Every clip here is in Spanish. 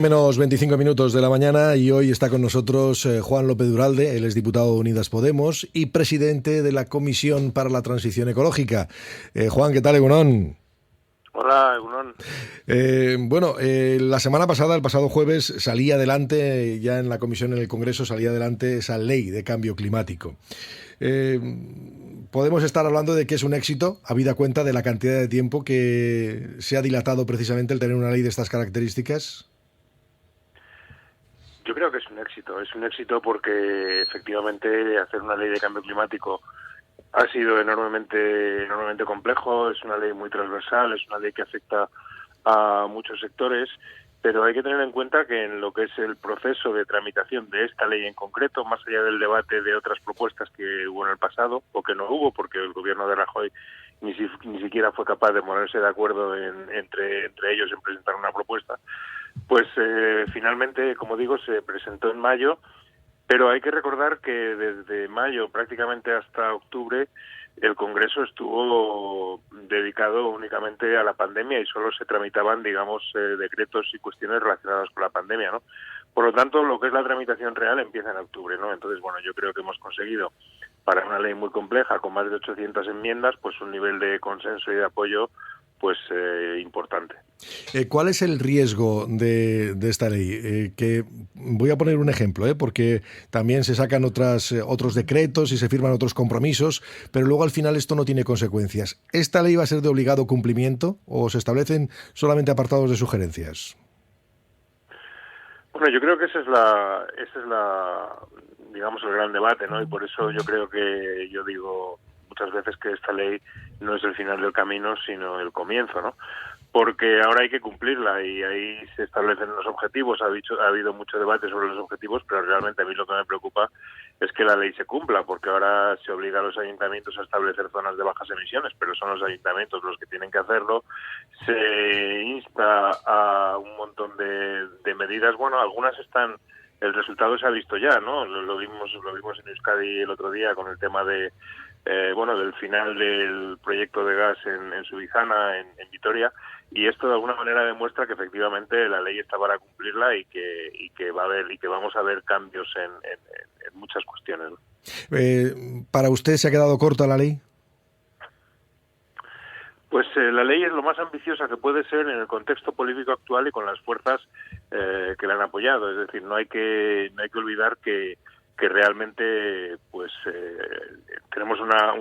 Menos 25 minutos de la mañana y hoy está con nosotros Juan López Duralde, él es diputado de Unidas Podemos y presidente de la Comisión para la Transición Ecológica. Juan, ¿qué tal, Egunon? Hola, Egunon. La semana pasada, el pasado jueves, salía adelante, ya en la comisión en el Congreso, salía adelante esa ley de cambio climático. Eh, Podemos estar hablando de que es un éxito, habida cuenta de la cantidad de tiempo que se ha dilatado precisamente el tener una ley de estas características. Yo creo que es un éxito porque efectivamente hacer una ley de cambio climático ha sido enormemente complejo, es una ley muy transversal, es una ley que afecta a muchos sectores, pero hay que tener en cuenta que en lo que es el proceso de tramitación de esta ley en concreto, más allá del debate de otras propuestas que hubo en el pasado, o que no hubo porque el gobierno de Rajoy ni siquiera fue capaz de ponerse de acuerdo entre ellos en presentar una propuesta, pues finalmente, como digo, se presentó en mayo, pero hay que recordar que desde mayo prácticamente hasta octubre el Congreso estuvo dedicado únicamente a la pandemia y solo se tramitaban, digamos, decretos y cuestiones relacionadas con la pandemia, ¿no? Por lo tanto, lo que es la tramitación real empieza en octubre, ¿no? Entonces, bueno, yo creo que hemos conseguido, para una ley muy compleja, con más de 800 enmiendas, pues un nivel de consenso y de apoyo pues importante. ¿Cuál es el riesgo de esta ley? Que voy a poner un ejemplo, porque también se sacan otros decretos y se firman otros compromisos, pero luego al final esto no tiene consecuencias. ¿Esta ley va a ser de obligado cumplimiento o se establecen solamente apartados de sugerencias? Bueno, yo creo que esa es la digamos, el gran debate, ¿no? Y por eso yo creo que yo digo muchas veces que esta ley no es el final del camino, sino el comienzo, ¿no? Porque ahora hay que cumplirla y ahí se establecen los objetivos. Ha habido mucho debate sobre los objetivos, pero realmente a mí lo que me preocupa es que la ley se cumpla, porque ahora se obliga a los ayuntamientos a establecer zonas de bajas emisiones, pero son los ayuntamientos los que tienen que hacerlo. Se insta a un montón de medidas. Bueno, algunas están, el resultado se ha visto ya, ¿no? Lo vimos en Euskadi el otro día con el tema de del final del proyecto de gas en Subizana, en Vitoria, y esto de alguna manera demuestra que efectivamente la ley está para cumplirla y que vamos a ver cambios en muchas cuestiones, ¿no? ¿Para usted se ha quedado corta la ley? Pues la ley es lo más ambiciosa que puede ser en el contexto político actual y con las fuerzas que la han apoyado. Es decir, no hay que olvidar que realmente pues tenemos una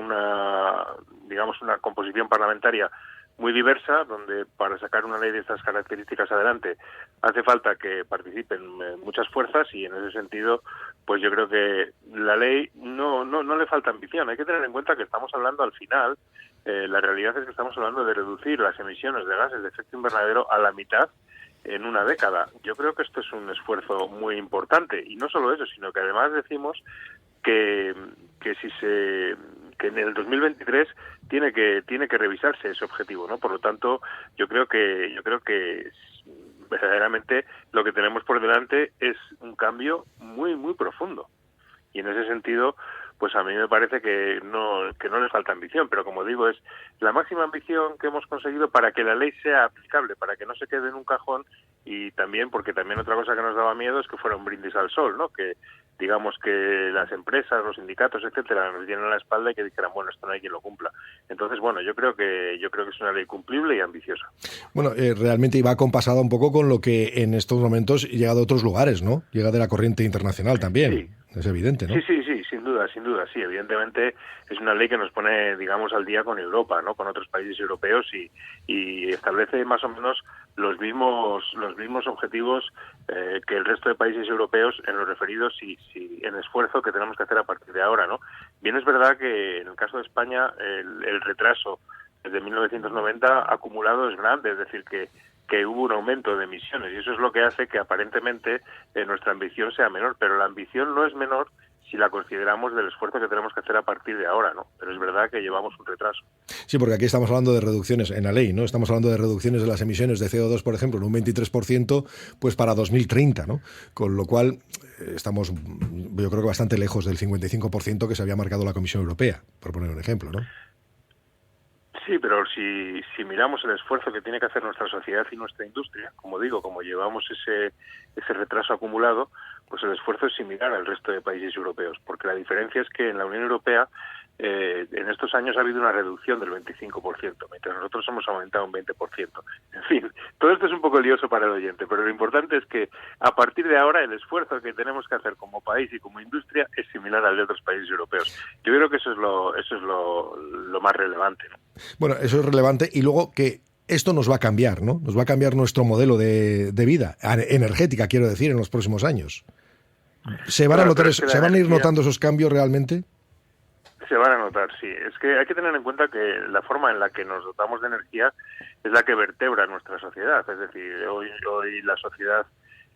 composición parlamentaria muy diversa, donde para sacar una ley de estas características adelante hace falta que participen muchas fuerzas, y en ese sentido pues yo creo que la ley no le falta ambición. Hay que tener en cuenta que estamos hablando al final, la realidad es que estamos hablando de reducir las emisiones de gases de efecto invernadero a la mitad en una década. Yo creo que esto es un esfuerzo muy importante, y no solo eso, sino que además decimos que en el 2023 tiene que revisarse ese objetivo, ¿no? Por lo tanto, yo creo que verdaderamente lo que tenemos por delante es un cambio muy profundo, y en ese sentido pues a mí me parece que no le falta ambición, pero como digo, es la máxima ambición que hemos conseguido para que la ley sea aplicable, para que no se quede en un cajón, y también porque también otra cosa que nos daba miedo es que fuera un brindis al sol, ¿no? Que digamos que las empresas, los sindicatos, etcétera, nos dieran la espalda y que dijeran, bueno, esto no hay quien lo cumpla. Entonces, bueno, yo creo que es una ley cumplible y ambiciosa. Bueno, realmente iba acompasada un poco con lo que en estos momentos llega de otros lugares, ¿no? Llega de la corriente internacional también. Sí. Es evidente, ¿no? Sí, sin duda, sí. Evidentemente es una ley que nos pone, digamos, al día con Europa, ¿no? Con otros países europeos, y establece más o menos los mismos objetivos que el resto de países europeos en los referidos y en esfuerzo que tenemos que hacer a partir de ahora, ¿no? Bien, es verdad que en el caso de España el retraso desde 1990 acumulado es grande, es decir, que hubo un aumento de emisiones, y eso es lo que hace que aparentemente nuestra ambición sea menor, pero la ambición no es menor si la consideramos del esfuerzo que tenemos que hacer a partir de ahora, ¿no? Pero es verdad que llevamos un retraso. Sí, porque aquí estamos hablando de reducciones en la ley, ¿no? Estamos hablando de reducciones de las emisiones de CO2, por ejemplo, en un 23%, pues para 2030, ¿no? Con lo cual estamos, yo creo que bastante lejos del 55% que se había marcado la Comisión Europea, por poner un ejemplo, ¿no? Sí, pero si miramos el esfuerzo que tiene que hacer nuestra sociedad y nuestra industria, como digo, como llevamos ese retraso acumulado, pues el esfuerzo es similar al resto de países europeos, porque la diferencia es que en la Unión Europea en estos años ha habido una reducción del 25%, mientras nosotros hemos aumentado un 20%. En fin, todo esto es un poco lioso para el oyente, pero lo importante es que a partir de ahora el esfuerzo que tenemos que hacer como país y como industria es similar al de otros países europeos. Yo creo que eso es lo más relevante, ¿no? Bueno, eso es relevante, y luego que esto nos va a cambiar, ¿no? Nos va a cambiar nuestro modelo de vida, energética, quiero decir, en los próximos años. ¿Se van a Claro, notar, pero es que la se van a ir energía notando esos cambios realmente? se van a notar, sí. Es que hay que tener en cuenta que la forma en la que nos dotamos de energía es la que vertebra nuestra sociedad. Es decir, hoy la sociedad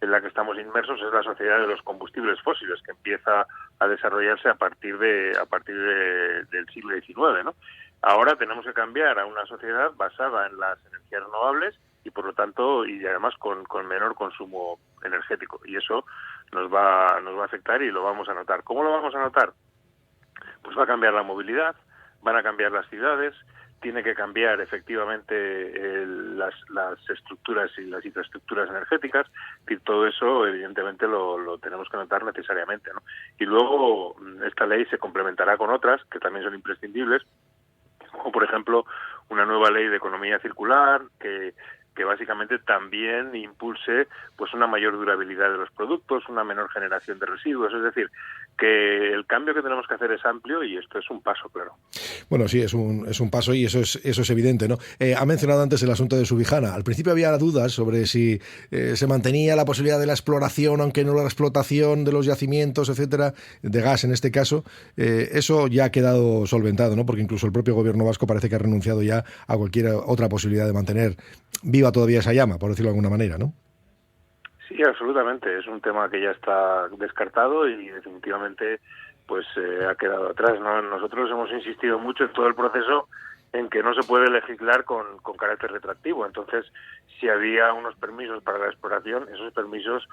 en la que estamos inmersos es la sociedad de los combustibles fósiles, que empieza a desarrollarse a partir del siglo XIX, ¿no? Ahora tenemos que cambiar a una sociedad basada en las energías renovables y por lo tanto y además con menor consumo energético, y eso nos va a afectar y lo vamos a notar. ¿Cómo lo vamos a notar? Pues va a cambiar la movilidad, van a cambiar las ciudades, tiene que cambiar efectivamente las estructuras y las infraestructuras energéticas, y todo eso evidentemente lo tenemos que notar necesariamente, ¿no? Y luego esta ley se complementará con otras que también son imprescindibles, como por ejemplo una nueva ley de economía circular que básicamente también impulse pues una mayor durabilidad de los productos, una menor generación de residuos. Es decir, que el cambio que tenemos que hacer es amplio y esto es un paso, claro. Bueno, sí, es un paso, y eso es evidente, ¿no? Ha mencionado antes el asunto de Subijana. Al principio había dudas sobre si se mantenía la posibilidad de la exploración, aunque no la explotación de los yacimientos, etcétera, de gas en este caso. Eso ya ha quedado solventado, ¿no? Porque incluso el propio gobierno vasco parece que ha renunciado ya a cualquier otra posibilidad de mantener viva todavía esa llama, por decirlo de alguna manera, ¿no? Sí, absolutamente. Es un tema que ya está descartado y definitivamente pues ha quedado atrás, ¿no? Nosotros hemos insistido mucho en todo el proceso en que no se puede legislar con carácter retroactivo. Entonces, si había unos permisos para la exploración, esos permisos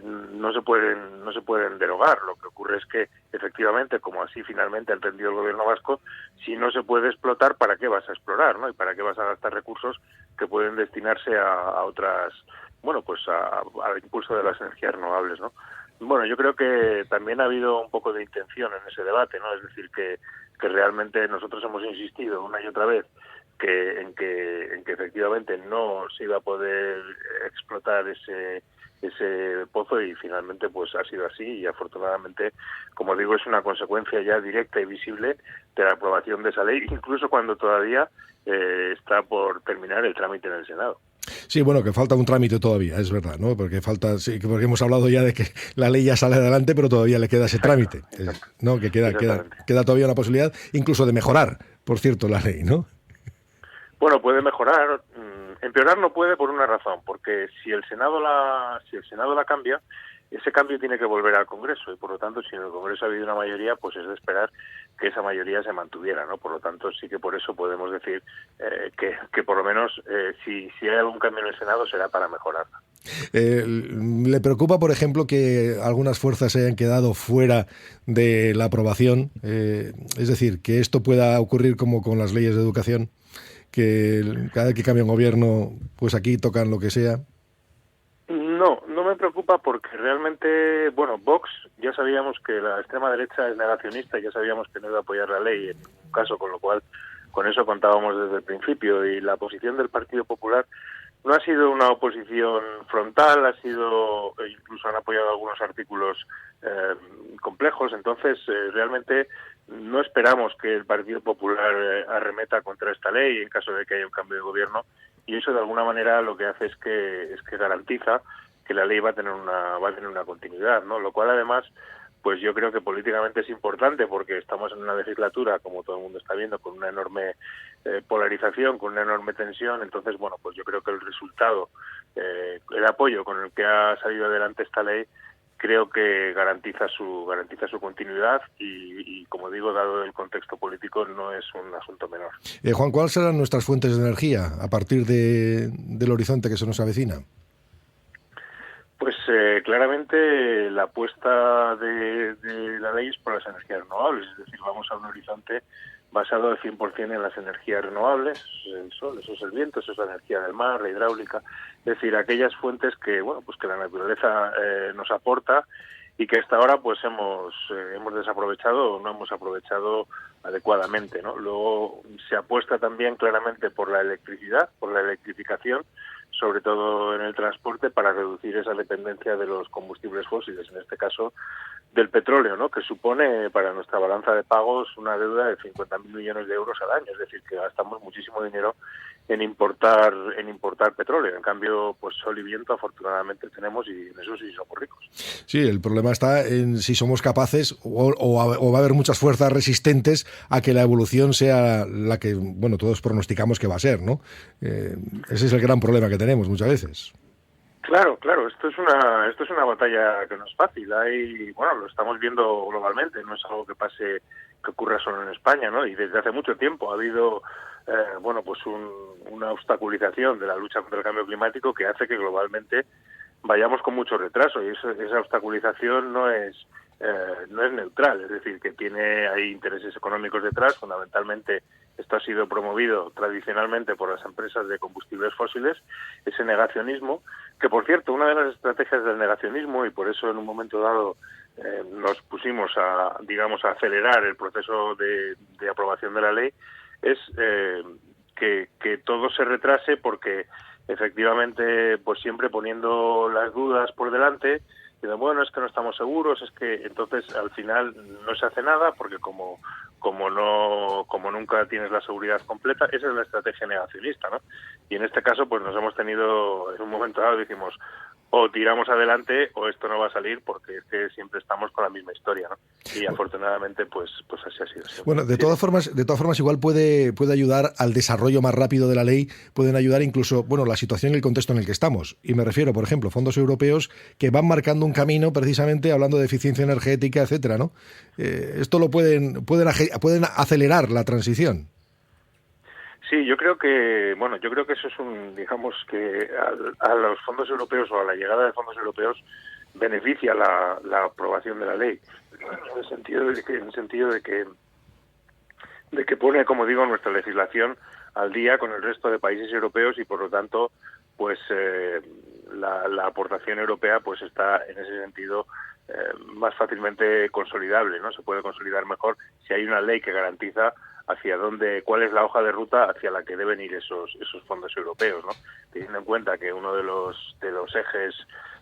no se pueden derogar. Lo que ocurre es que, efectivamente, como así finalmente ha entendido el gobierno vasco, si no se puede explotar, ¿para qué vas a explorar, no? Y ¿para qué vas a gastar recursos que pueden destinarse a otras, bueno, pues al impulso de las energías renovables, ¿no? Bueno, yo creo que también ha habido un poco de intención en ese debate, ¿no? Es decir, que realmente nosotros hemos insistido una y otra vez en que efectivamente no se iba a poder explotar ese pozo, y finalmente pues ha sido así, y afortunadamente, como digo, es una consecuencia ya directa y visible de la aprobación de esa ley, incluso cuando todavía está por terminar el trámite en el Senado. Sí, bueno, que falta un trámite todavía, es verdad, ¿no? Porque porque hemos hablado ya de que la ley ya sale adelante, pero todavía le queda ese trámite, Exacto. ¿no? Que queda todavía una posibilidad, incluso de mejorar, por cierto, la ley, ¿no? Bueno, puede mejorar. Empeorar no puede por una razón, porque si el Senado la cambia, ese cambio tiene que volver al Congreso, y por lo tanto, si en el Congreso ha habido una mayoría, pues es de esperar que esa mayoría se mantuviera, ¿no? Por lo tanto, sí que por eso podemos decir que por lo menos si hay algún cambio en el Senado será para mejorarla. ¿Le preocupa, por ejemplo, que algunas fuerzas se hayan quedado fuera de la aprobación? Es decir, que esto pueda ocurrir como con las leyes de educación, que cada vez que cambia un gobierno, pues aquí tocan lo que sea. No me preocupa, porque realmente, bueno, Vox, ya sabíamos que la extrema derecha es negacionista, ya sabíamos que no iba a apoyar la ley en ningún caso, con lo cual con eso contábamos desde el principio, y la posición del Partido Popular no ha sido una oposición frontal, incluso han apoyado algunos artículos complejos. Entonces realmente no esperamos que el Partido Popular arremeta contra esta ley en caso de que haya un cambio de gobierno, y eso de alguna manera lo que hace es que garantiza que la ley va a tener una continuidad, ¿no? Lo cual además, pues yo creo que políticamente es importante, porque estamos en una legislatura, como todo el mundo está viendo, con una enorme polarización, con una enorme tensión. Entonces, bueno, pues yo creo que el resultado, el apoyo con el que ha salido adelante esta ley, creo que garantiza su continuidad, y como digo, dado el contexto político, no es un asunto menor. Juan, ¿cuáles serán nuestras fuentes de energía a partir del horizonte que se nos avecina? Pues claramente la apuesta de la ley es por las energías renovables, es decir, vamos a un horizonte basado al 100% en las energías renovables, eso es el sol, eso es el viento, eso es la energía del mar, la hidráulica, es decir, aquellas fuentes que, bueno, pues que la naturaleza nos aporta y que hasta ahora pues hemos desaprovechado o no hemos aprovechado adecuadamente, ¿no? Luego se apuesta también claramente por la electricidad, por la electrificación, sobre todo en el transporte, para reducir esa dependencia de los combustibles fósiles, en este caso del petróleo, ¿no? Que supone para nuestra balanza de pagos una deuda de 50.000 millones de euros al año, es decir, que gastamos muchísimo dinero en importar petróleo. En cambio, pues sol y viento afortunadamente tenemos, y en eso sí somos ricos. Sí, el problema está en si somos capaces o va a haber muchas fuerzas resistentes a que la evolución sea la que, bueno, todos pronosticamos que va a ser, ¿no? Ese es el gran problema que tenemos muchas veces. Claro, esto es una batalla que no es fácil. Bueno, lo estamos viendo globalmente, no es algo que ocurra solo en España, ¿no? Y desde hace mucho tiempo ha habido pues una obstaculización de la lucha contra el cambio climático que hace que globalmente vayamos con mucho retraso, y esa obstaculización no es neutral, es decir, que hay intereses económicos detrás. Fundamentalmente esto ha sido promovido tradicionalmente por las empresas de combustibles fósiles, ese negacionismo, que por cierto, una de las estrategias del negacionismo, y por eso en un momento dado nos pusimos a acelerar el proceso de aprobación de la ley, es que todo se retrase, porque efectivamente, pues siempre poniendo las dudas por delante, dicen, bueno, es que no estamos seguros, es que entonces al final no se hace nada, porque como nunca tienes la seguridad completa, esa es la estrategia negacionista, ¿no? Y en este caso, pues nos hemos tenido, en un momento dado dijimos, o tiramos adelante o esto no va a salir, porque es que siempre estamos con la misma historia, ¿no? Y afortunadamente pues así ha sido siempre. Bueno, de todas formas igual puede ayudar al desarrollo más rápido de la ley, pueden ayudar incluso, bueno, la situación y el contexto en el que estamos. Y me refiero, por ejemplo, fondos europeos que van marcando un camino precisamente hablando de eficiencia energética, etcétera, ¿no? Esto lo pueden acelerar la transición. Sí, yo creo que eso es digamos que a los fondos europeos, o a la llegada de fondos europeos, beneficia la aprobación de la ley, en el sentido de que pone, como digo, nuestra legislación al día con el resto de países europeos, y por lo tanto, pues la aportación europea pues está en ese sentido más fácilmente consolidable, ¿no? Se puede consolidar mejor si hay una ley que garantiza cuál es la hoja de ruta hacia la que deben ir esos fondos europeos, ¿no? Teniendo en cuenta que uno de los ejes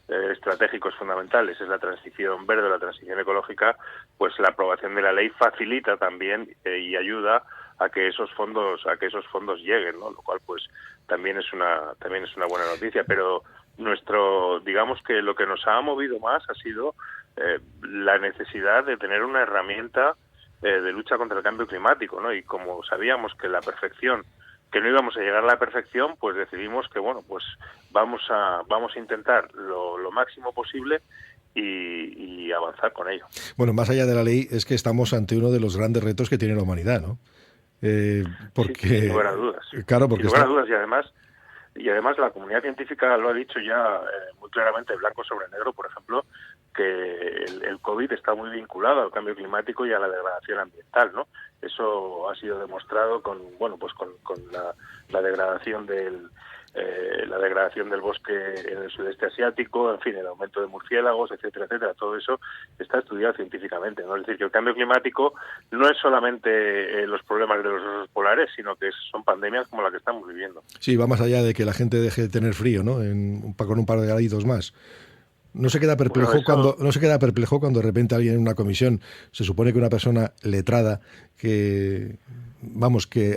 estratégicos fundamentales es la transición verde, la transición ecológica, pues la aprobación de la ley facilita también y ayuda a que esos fondos lleguen, ¿no? Lo cual pues también es una buena noticia. Pero digamos que lo que nos ha movido más ha sido la necesidad de tener una herramienta de lucha contra el cambio climático, ¿no? Y como sabíamos que no íbamos a llegar a la perfección, pues decidimos que, bueno, pues vamos a intentar lo máximo posible y avanzar con ello. Bueno, más allá de la ley, es que estamos ante uno de los grandes retos que tiene la humanidad, ¿no? Porque, sí, sin lugar a dudas. Claro, porque sin lugar a dudas, y además la comunidad científica lo ha dicho ya muy claramente, blanco sobre negro, por ejemplo, que el COVID está muy vinculado al cambio climático y a la degradación ambiental, ¿no? Eso ha sido demostrado con la degradación del bosque en el sudeste asiático, en fin, el aumento de murciélagos, etcétera, etcétera. Todo eso está estudiado científicamente, ¿no? Es decir, que el cambio climático no es solamente los problemas de los osos polares, sino que son pandemias como la que estamos viviendo. Sí, va más allá de que la gente deje de tener frío, ¿no? Con un par de graditos más. No se queda perplejo cuando de repente alguien en una comisión, se supone que una persona letrada que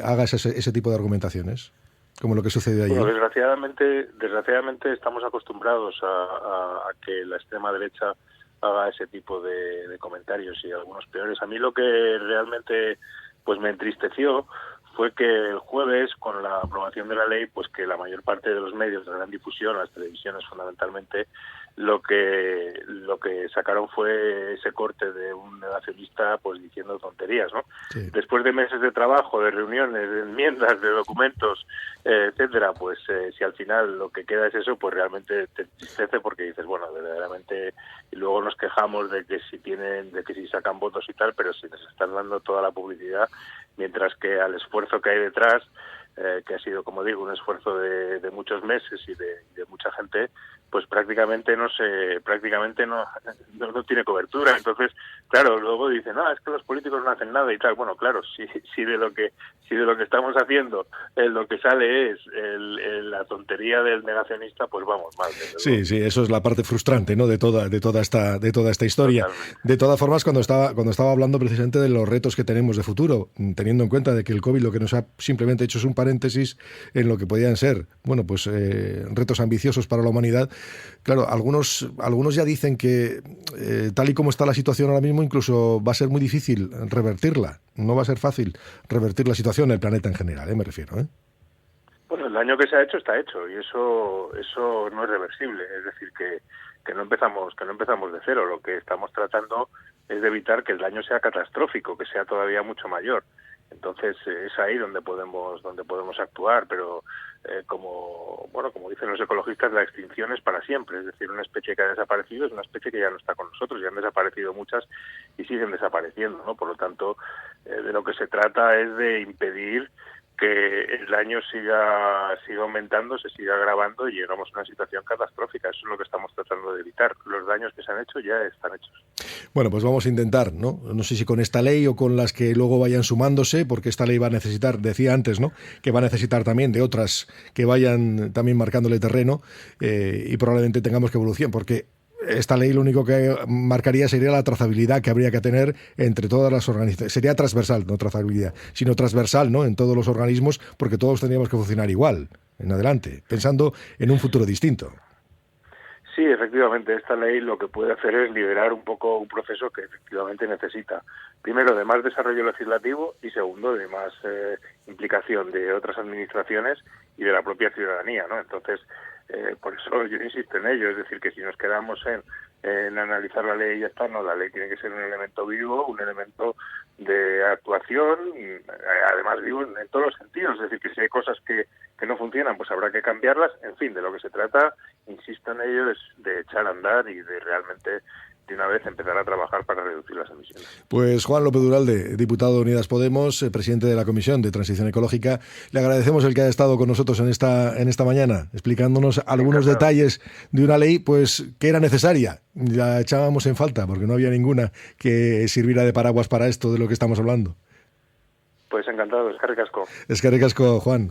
haga ese tipo de argumentaciones, como lo que sucedió ayer. Bueno, desgraciadamente estamos acostumbrados a que la extrema derecha haga ese tipo de comentarios, y algunos peores. A mí lo que realmente pues me entristeció fue que el jueves, con la aprobación de la ley, pues que la mayor parte de los medios de gran difusión, las televisiones fundamentalmente, lo que sacaron fue ese corte de un negacionista pues diciendo tonterías, ¿no? Sí. Después de meses de trabajo, de reuniones, de enmiendas, de documentos, etcétera, pues si al final lo que queda es eso, pues realmente te entristece, porque dices, bueno, verdaderamente, y luego nos quejamos de que si sacan votos y tal, pero si les están dando toda la publicidad mientras que al esfuerzo que hay detrás, que ha sido, como digo, un esfuerzo de muchos meses y de mucha gente, pues prácticamente no tiene cobertura. Entonces, claro, luego dicen, es que los políticos no hacen nada y tal. Bueno, claro, si de lo que estamos haciendo lo que sale es la tontería del negacionista, pues vamos mal. Sí, eso es la parte frustrante, ¿no? de toda esta historia. Totalmente. De todas formas, cuando estaba hablando precisamente de los retos que tenemos de futuro, teniendo en cuenta de que el COVID lo que nos ha simplemente hecho es un paréntesis en lo que podían ser, bueno, pues retos ambiciosos para la humanidad. Claro, algunos ya dicen que tal y como está la situación ahora mismo, incluso va a ser muy difícil revertirla. No va a ser fácil revertir la situación en el planeta en general, me refiero. Bueno, el daño que se ha hecho está hecho y eso no es reversible. Es decir, que no empezamos de cero. Lo que estamos tratando es de evitar que el daño sea catastrófico, que sea todavía mucho mayor. Entonces es ahí donde podemos actuar, pero como dicen los ecologistas, la extinción es para siempre. Es decir, una especie que ha desaparecido es una especie que ya no está con nosotros. Ya han desaparecido muchas y siguen desapareciendo, ¿no? Por lo tanto, de lo que se trata es de impedir que el daño siga aumentando, se siga agravando y llegamos a una situación catastrófica. Eso es lo que estamos tratando de evitar. Los daños que se han hecho ya están hechos. Bueno, pues vamos a intentar, ¿no? No sé si con esta ley o con las que luego vayan sumándose, porque esta ley va a necesitar, decía antes, ¿no?, que va a necesitar también de otras que vayan también marcándole terreno y probablemente tengamos que evolucionar, porque esta ley lo único que marcaría sería la trazabilidad que habría que tener entre todas las organizaciones. Sería transversal, no trazabilidad, sino transversal, ¿no?, en todos los organismos, porque todos tendríamos que funcionar igual en adelante, pensando en un futuro distinto. Sí, efectivamente, esta ley lo que puede hacer es liderar un poco un proceso que efectivamente necesita, primero, de más desarrollo legislativo y segundo, de más implicación de otras administraciones y de la propia ciudadanía, ¿no? Entonces, por eso yo insisto en ello, es decir, que si nos quedamos en analizar la ley y ya está, no, la ley tiene que ser un elemento vivo, un elemento de actuación, además vivo en todos los sentidos, es decir, que si hay cosas que no funcionan, pues habrá que cambiarlas. En fin, de lo que se trata, insisto en ello, es de echar a andar y de realmente de una vez empezar a trabajar para reducir las emisiones. Pues Juan López Duralde, diputado de Unidas Podemos, presidente de la Comisión de Transición Ecológica, le agradecemos el que haya estado con nosotros en esta mañana, explicándonos algunos detalles de una ley pues que era necesaria. La echábamos en falta porque no había ninguna que sirviera de paraguas para esto de lo que estamos hablando. Pues encantado, eskerrik asko. Eskerrik asko, Juan.